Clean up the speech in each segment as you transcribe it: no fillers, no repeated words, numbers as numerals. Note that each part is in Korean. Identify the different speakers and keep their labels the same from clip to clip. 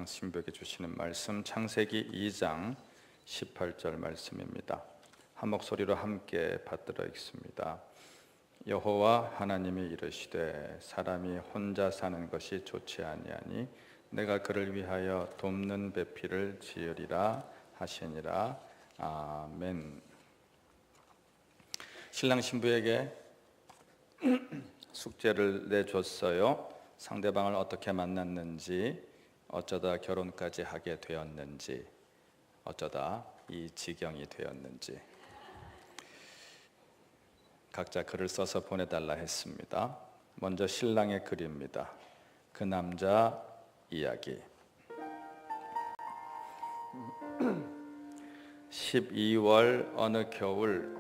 Speaker 1: 신부에게 주시는 말씀 창세기 2장 18절 말씀입니다. 한 목소리로 함께 받들어 읽습니다. 여호와 하나님이 이르시되 사람이 혼자 사는 것이 좋지 아니하니 내가 그를 위하여 돕는 배필을 지으리라 하시니라. 아멘. 신랑 신부에게 숙제를 내줬어요. 상대방을 어떻게 만났는지, 어쩌다 결혼까지 하게 되었는지, 어쩌다 이 지경이 되었는지 각자 글을 써서 보내달라 했습니다. 먼저 신랑의 글입니다. 그 남자 이야기. 12월 어느 겨울,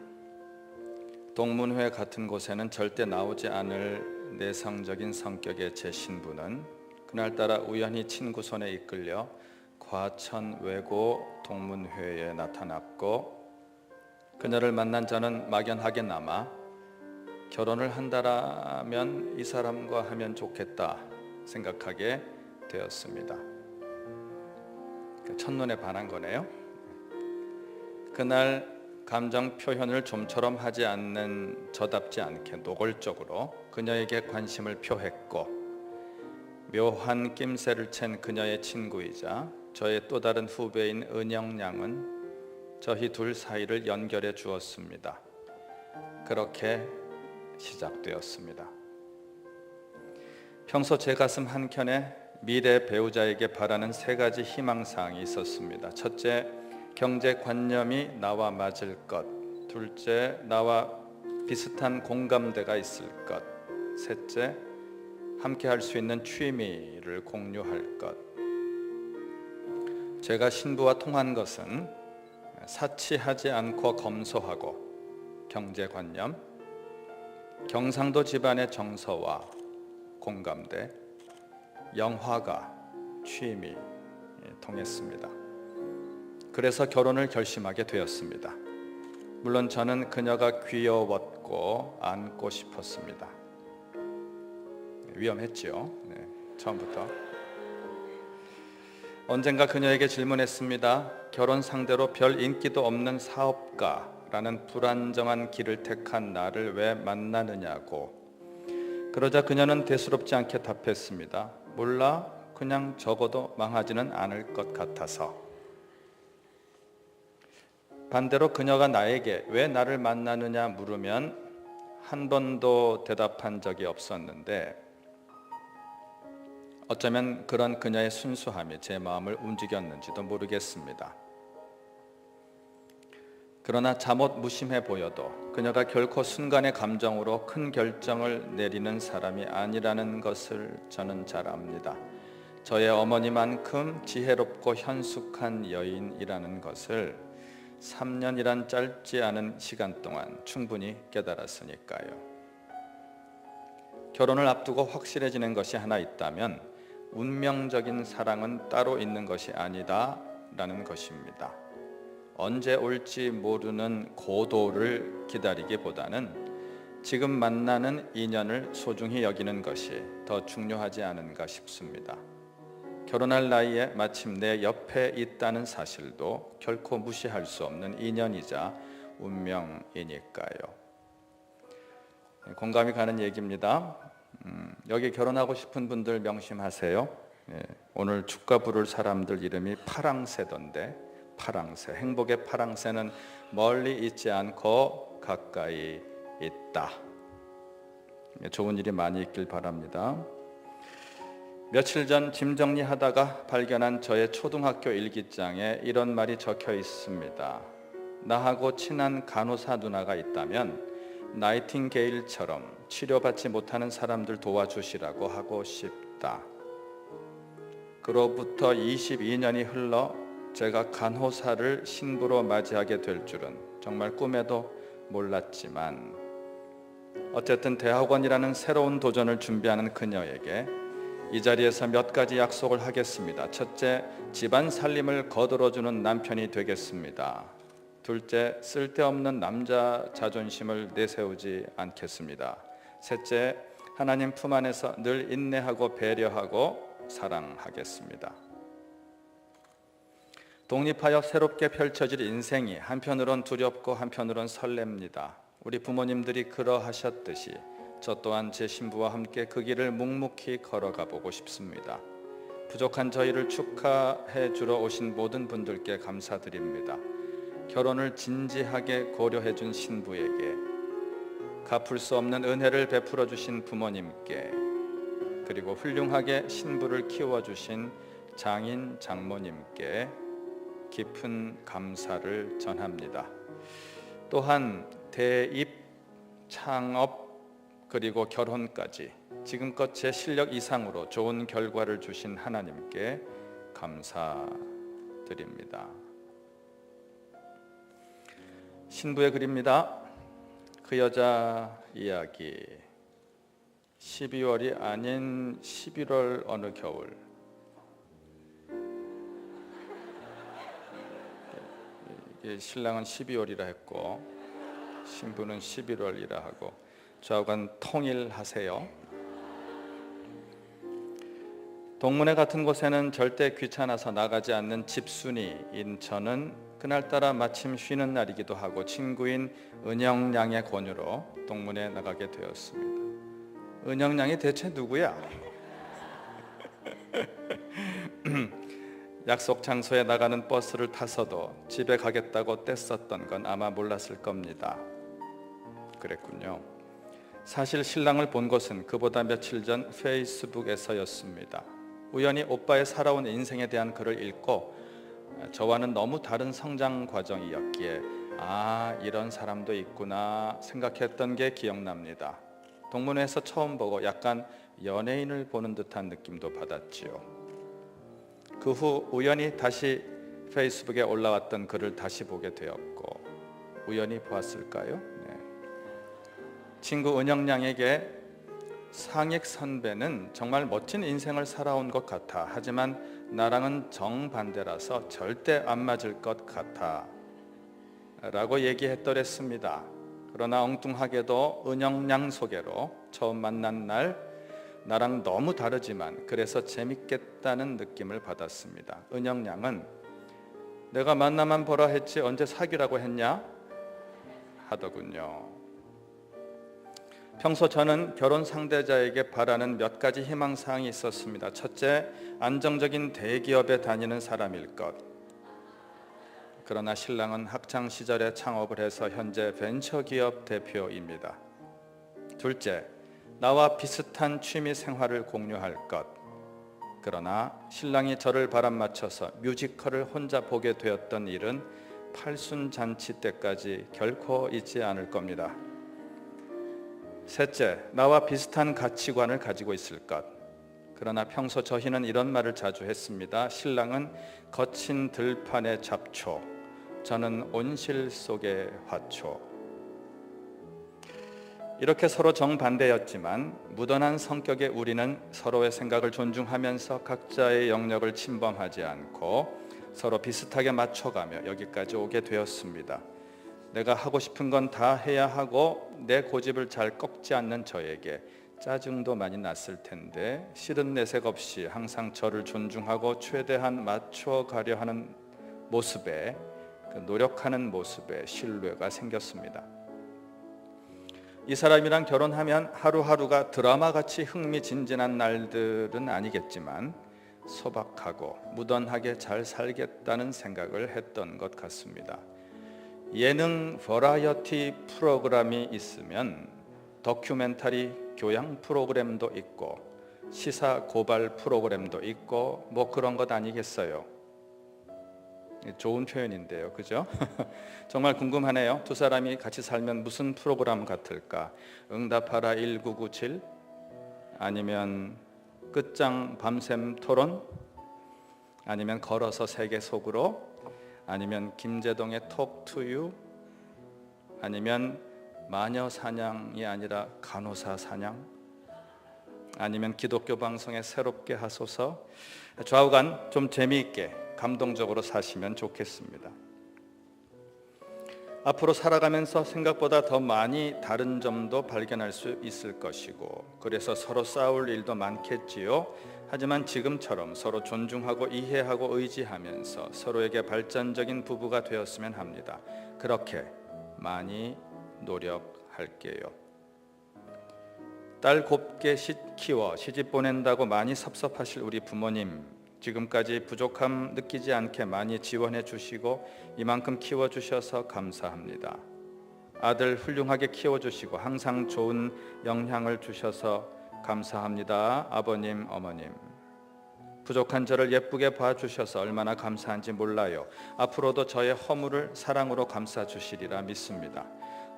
Speaker 1: 동문회 같은 곳에는 절대 나오지 않을 내성적인 성격의 제 신부는 그날따라 우연히 친구 손에 이끌려 과천 외고 동문회에 나타났고, 그녀를 만난 저는 막연하게나마 결혼을 한다라면 이 사람과 하면 좋겠다 생각하게 되었습니다. 첫눈에 반한 거네요. 그날 감정 표현을 좀처럼 하지 않는 저답지 않게 노골적으로 그녀에게 관심을 표했고, 묘한 낌새를 챈 그녀의 친구이자 저의 또 다른 후배인 은영 양은 저희 둘 사이를 연결해 주었습니다. 그렇게 시작되었습니다. 평소 제 가슴 한켠에 미래 배우자에게 바라는 세 가지 희망사항이 있었습니다. 첫째, 경제관념이 나와 맞을 것. 둘째, 나와 비슷한 공감대가 있을 것. 셋째, 함께 할 수 있는 취미를 공유할 것. 제가 신부와 통한 것은 사치하지 않고 검소하고 경제관념, 경상도 집안의 정서와 공감대, 영화가, 취미 통했습니다. 그래서 결혼을 결심하게 되었습니다. 물론 저는 그녀가 귀여웠고 안고 싶었습니다. 위험했죠. 처음부터. 언젠가 그녀에게 질문했습니다. 결혼 상대로 별 인기도 없는 사업가라는 불안정한 길을 택한 나를 왜 만나느냐고. 그러자 그녀는 대수롭지 않게 답했습니다. 몰라, 그냥 적어도 망하지는 않을 것 같아서. 반대로 그녀가 나에게 왜 나를 만나느냐 물으면 한 번도 대답한 적이 없었는데, 어쩌면 그런 그녀의 순수함이 제 마음을 움직였는지도 모르겠습니다. 그러나 잠옷 무심해 보여도 그녀가 결코 순간의 감정으로 큰 결정을 내리는 사람이 아니라는 것을 저는 잘 압니다. 저의 어머니만큼 지혜롭고 현숙한 여인이라는 것을 3년이란 짧지 않은 시간 동안 충분히 깨달았으니까요. 결혼을 앞두고 확실해지는 것이 하나 있다면 운명적인 사랑은 따로 있는 것이 아니다 라는 것입니다. 언제 올지 모르는 고도를 기다리기보다는 지금 만나는 인연을 소중히 여기는 것이 더 중요하지 않은가 싶습니다. 결혼할 나이에 마침 내 옆에 있다는 사실도 결코 무시할 수 없는 인연이자 운명이니까요. 공감이 가는 얘기입니다. 여기 결혼하고 싶은 분들 명심하세요. 오늘 축가 부를 사람들 이름이 파랑새던데, 파랑새, 행복의 파랑새는 멀리 있지 않고 가까이 있다. 좋은 일이 많이 있길 바랍니다. 며칠 전 짐 정리하다가 발견한 저의 초등학교 일기장에 이런 말이 적혀 있습니다. 나하고 친한 간호사 누나가 있다면 나이팅게일처럼 치료받지 못하는 사람들 도와주시라고 하고 싶다. 그로부터 22년이 흘러 제가 간호사를 신부로 맞이하게 될 줄은 정말 꿈에도 몰랐지만, 어쨌든 대학원이라는 새로운 도전을 준비하는 그녀에게 이 자리에서 몇 가지 약속을 하겠습니다. 첫째, 집안 살림을 거들어주는 남편이 되겠습니다. 둘째, 쓸데없는 남자 자존심을 내세우지 않겠습니다. 셋째, 하나님 품 안에서 늘 인내하고 배려하고 사랑하겠습니다. 독립하여 새롭게 펼쳐질 인생이 한편으론 두렵고 한편으론 설렙니다. 우리 부모님들이 그러하셨듯이 저 또한 제 신부와 함께 그 길을 묵묵히 걸어가 보고 싶습니다. 부족한 저희를 축하해 주러 오신 모든 분들께 감사드립니다. 결혼을 진지하게 고려해 준 신부에게, 갚을 수 없는 은혜를 베풀어 주신 부모님께, 그리고 훌륭하게 신부를 키워주신 장인 장모님께 깊은 감사를 전합니다. 또한 대입, 창업, 그리고 결혼까지 지금껏 제 실력 이상으로 좋은 결과를 주신 하나님께 감사드립니다. 신부의 글입니다. 그 여자 이야기. 12월이 아닌 11월 어느 겨울. 신랑은 12월이라 했고 신부는 11월이라 하고 좌우간 통일하세요. 동문회 같은 곳에는 절대 귀찮아서 나가지 않는 집순이인 저는 그날따라 마침 쉬는 날이기도 하고 친구인 은영양의 권유로 동문회에 나가게 되었습니다. 은영양이 대체 누구야? 약속 장소에 나가는 버스를 타서도 집에 가겠다고 떼썼던 건 아마 몰랐을 겁니다. 그랬군요. 사실 신랑을 본 것은 그보다 며칠 전 페이스북에서였습니다. 우연히 오빠의 살아온 인생에 대한 글을 읽고 저와는 너무 다른 성장 과정이었기에 아, 이런 사람도 있구나 생각했던 게 기억납니다. 동문회에서 처음 보고 약간 연예인을 보는 듯한 느낌도 받았지요. 그 후 우연히 다시 페이스북에 올라왔던 글을 다시 보게 되었고, 우연히 보았을까요? 네. 친구 은영양에게 상익 선배는 정말 멋진 인생을 살아온 것 같아. 하지만 나랑은 정반대라서 절대 안 맞을 것 같아 라고 얘기했더랬습니다. 그러나 엉뚱하게도 은영양 소개로 처음 만난 날 나랑 너무 다르지만 그래서 재밌겠다는 느낌을 받았습니다. 은영양은 내가 만나만 보라 했지 언제 사귀라고 했냐? 하더군요. 평소 저는 결혼 상대자에게 바라는 몇 가지 희망사항이 있었습니다. 첫째, 안정적인 대기업에 다니는 사람일 것. 그러나 신랑은 학창시절에 창업을 해서 현재 벤처기업 대표입니다. 둘째, 나와 비슷한 취미 생활을 공유할 것. 그러나 신랑이 저를 바람맞춰서 뮤지컬을 혼자 보게 되었던 일은 팔순잔치 때까지 결코 잊지 않을 겁니다. 셋째, 나와 비슷한 가치관을 가지고 있을 것. 그러나 평소 저희는 이런 말을 자주 했습니다. 신랑은 거친 들판의 잡초, 저는 온실 속의 화초. 이렇게 서로 정반대였지만 무던한 성격의 우리는 서로의 생각을 존중하면서 각자의 영역을 침범하지 않고 서로 비슷하게 맞춰가며 여기까지 오게 되었습니다. 내가 하고 싶은 건 다 해야 하고 내 고집을 잘 꺾지 않는 저에게 짜증도 많이 났을 텐데 싫은 내색 없이 항상 저를 존중하고 최대한 맞춰가려 하는 모습에, 노력하는 모습에 신뢰가 생겼습니다. 이 사람이랑 결혼하면 하루하루가 드라마같이 흥미진진한 날들은 아니겠지만 소박하고 무던하게 잘 살겠다는 생각을 했던 것 같습니다. 예능 버라이어티 프로그램이 있으면 다큐멘터리 교양 프로그램도 있고 시사 고발 프로그램도 있고 뭐 그런 것 아니겠어요? 좋은 표현인데요, 그죠? 정말 궁금하네요. 두 사람이 같이 살면 무슨 프로그램 같을까? 응답하라 1997? 아니면 끝장 밤샘 토론? 아니면 걸어서 세계 속으로? 아니면 김제동의 톡 투 유? 아니면 마녀 사냥이 아니라 간호사 사냥? 아니면 기독교 방송에 새롭게 하소서? 좌우간 좀 재미있게 감동적으로 사시면 좋겠습니다. 앞으로 살아가면서 생각보다 더 많이 다른 점도 발견할 수 있을 것이고 그래서 서로 싸울 일도 많겠지요. 하지만 지금처럼 서로 존중하고 이해하고 의지하면서 서로에게 발전적인 부부가 되었으면 합니다. 그렇게 많이 노력할게요. 딸 곱게 키워 시집 보낸다고 많이 섭섭하실 우리 부모님, 지금까지 부족함 느끼지 않게 많이 지원해 주시고 이만큼 키워주셔서 감사합니다. 아들 훌륭하게 키워주시고 항상 좋은 영향을 주셔서 감사합니다. 아버님, 어머님, 부족한 저를 예쁘게 봐주셔서 얼마나 감사한지 몰라요. 앞으로도 저의 허물을 사랑으로 감싸주시리라 믿습니다.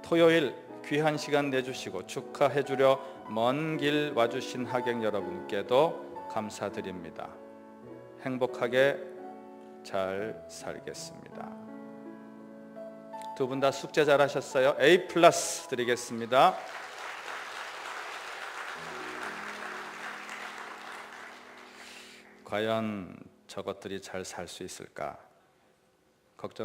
Speaker 1: 토요일 귀한 시간 내주시고 축하해 주려 먼 길 와주신 하객 여러분께도 감사드립니다. 행복하게 잘 살겠습니다. 두 분 다 숙제 잘하셨어요? A+ 드리겠습니다. 과연 저것들이 잘 살 수 있을까 걱정